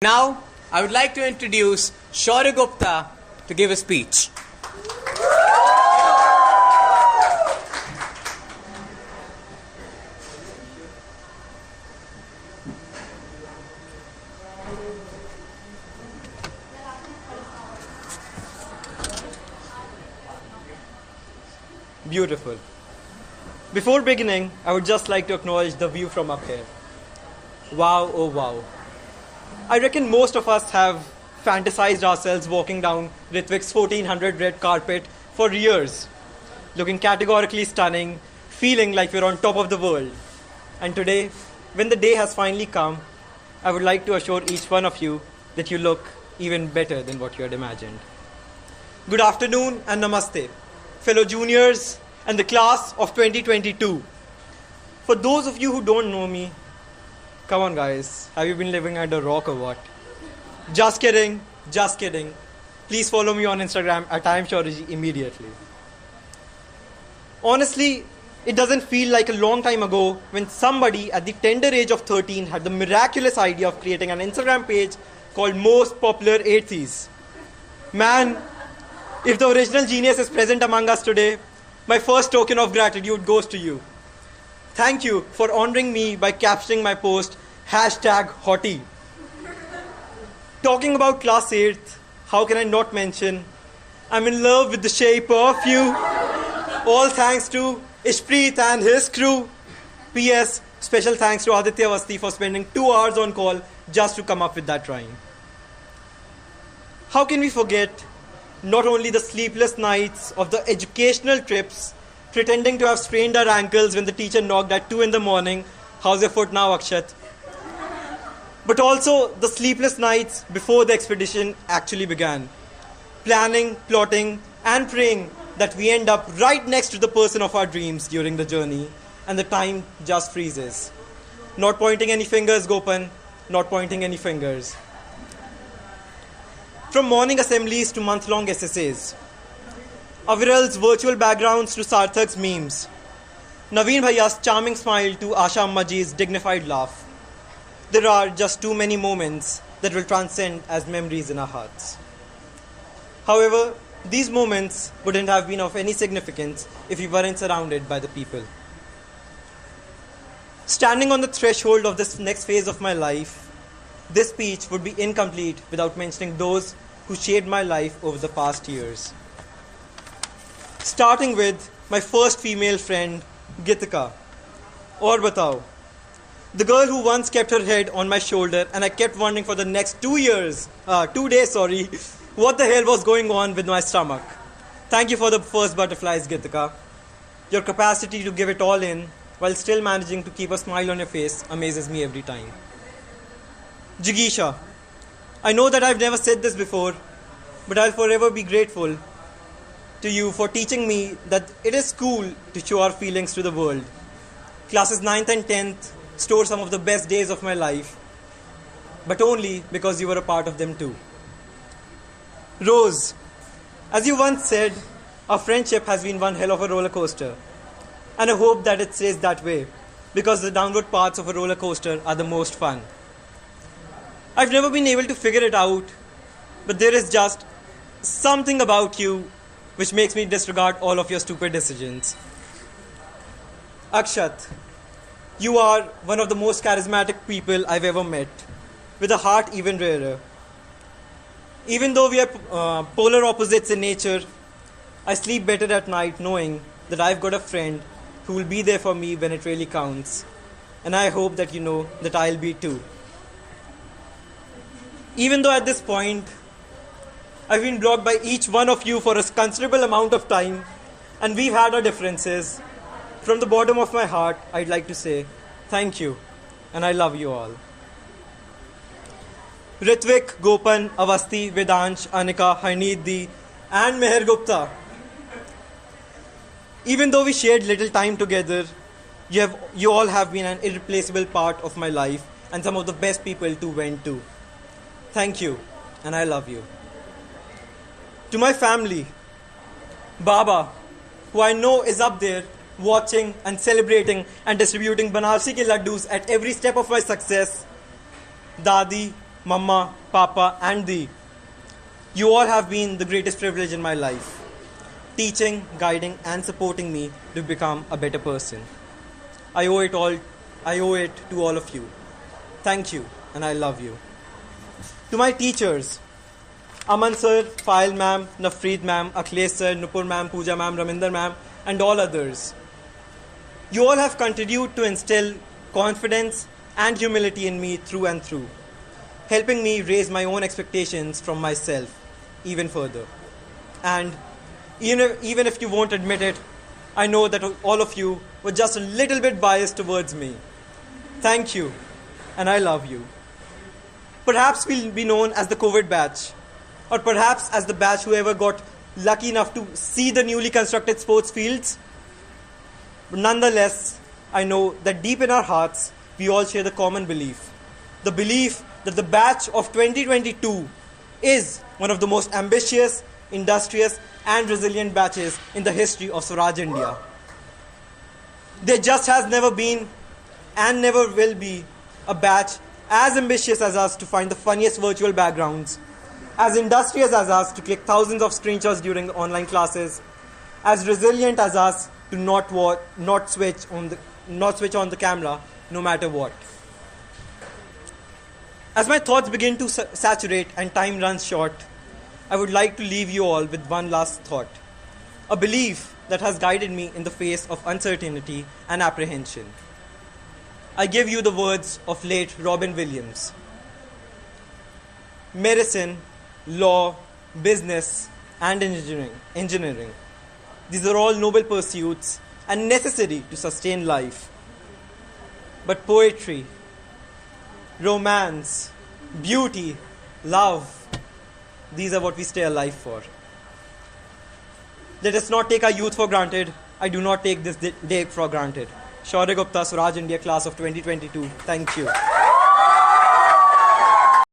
Now, I would like to introduce Shaurya Gupta to give a speech. Beautiful. Before beginning, I would just like to acknowledge the view from up here. Wow, oh wow. I reckon most of us have fantasized ourselves walking down Ritvik's 1400 red carpet for years, looking categorically stunning, feeling like we're on top of the world. And today, when the day has finally come, I would like to assure each one of you that you look even better than what you had imagined. Good afternoon and namaste, fellow juniors and the class of 2022. For those of you who don't know me, come on guys, have you been living under a rock or what? Just kidding, just kidding. Please follow me on Instagram at IamShauryaji immediately. Honestly, it doesn't feel like a long time ago when somebody at the tender age of 13 had the miraculous idea of creating an Instagram page called Most Popular Atheists. Man, if the original genius is present among us today, my first token of gratitude goes to you. Thank you for honoring me by captioning my post #Hottie. Talking about class 8th, how can I not mention I'm in love with the shape of you. All thanks to Ishpreet and his crew. P.S. Special thanks to Aditya Vasti for spending 2 hours on call just to come up with that rhyme. How can we forget not only the sleepless nights of the educational trips, pretending to have sprained our ankles when the teacher knocked at 2 in the morning, how's your foot now, Akshat? But also the sleepless nights before the expedition actually began. Planning, plotting, and praying that we end up right next to the person of our dreams during the journey, and the time just freezes. Not pointing any fingers, Gopan, not pointing any fingers. From morning assemblies to month-long SSAs, Aviral's virtual backgrounds to Sarthak's memes, Naveen Bhaiya's charming smile to Asha Ammaji's dignified laugh. There are just too many moments that will transcend as memories in our hearts. However, these moments wouldn't have been of any significance if we weren't surrounded by the people. Standing on the threshold of this next phase of my life, this speech would be incomplete without mentioning those who shaped my life over the past years. Starting with my first female friend, Gitika, or Batao, the girl who once kept her head on my shoulder and I kept wondering for the next 2 days, what the hell was going on with my stomach. Thank you for the first butterflies, Gitika. Your capacity to give it all in while still managing to keep a smile on your face amazes me every time. Jigisha, I know that I've never said this before, but I'll forever be grateful to you for teaching me that it is cool to show our feelings to the world. Classes 9th and 10th store some of the best days of my life, but only because you were a part of them too. Rose, as you once said, our friendship has been one hell of a roller coaster, and I hope that it stays that way, because the downward parts of a roller coaster are the most fun. I've never been able to figure it out, but there is just something about you which makes me disregard all of your stupid decisions. Akshat, you are one of the most charismatic people I've ever met, with a heart even rarer. Even though we are polar opposites in nature, I sleep better at night knowing that I've got a friend who will be there for me when it really counts. And I hope that you know that I'll be too. Even though at this point, I've been blocked by each one of you for a considerable amount of time, and we've had our differences, from the bottom of my heart, I'd like to say thank you, and I love you all. Ritvik, Gopan, Avasti, Vedansh, Anika, Harneet, and Meher Gupta. Even though we shared little time together, you all have been an irreplaceable part of my life and some of the best people to vent to. Thank you, and I love you. To my family, Baba, who I know is up there watching and celebrating and distributing Banarsi ke laddus at every step of my success. Dadi, Mama, Papa, and Dee. You all have been the greatest privilege in my life, teaching, guiding, and supporting me to become a better person. I owe it all. I owe it to all of you. Thank you, and I love you. To my teachers, Aman sir, File ma'am, Nafreed ma'am, Akhilesh sir, Nupur ma'am, Pooja ma'am, Raminder ma'am, and all others. You all have continued to instill confidence and humility in me through and through, helping me raise my own expectations from myself even further. And even if you won't admit it, I know that all of you were just a little bit biased towards me. Thank you, and I love you. Perhaps we'll be known as the COVID batch, or perhaps as the batch whoever got lucky enough to see the newly constructed sports fields. But nonetheless, I know that deep in our hearts, we all share the common belief. The belief that the batch of 2022 is one of the most ambitious, industrious, and resilient batches in the history of Swaraj India. There just has never been and never will be a batch as ambitious as us to find the funniest virtual backgrounds, as industrious as us to click thousands of screenshots during online classes, as resilient as us to not switch on the camera no matter what. As my thoughts begin to saturate and time runs short, I would like to leave you all with one last thought, a belief that has guided me in the face of uncertainty and apprehension. I give you the words of late Robin Williams. Medicine, law, business, and engineering. These are all noble pursuits and necessary to sustain life. But poetry, romance, beauty, love, these are what we stay alive for. Let us not take our youth for granted. I do not take this day for granted. Shaurya Gupta, Swaraj India, class of 2022. Thank you.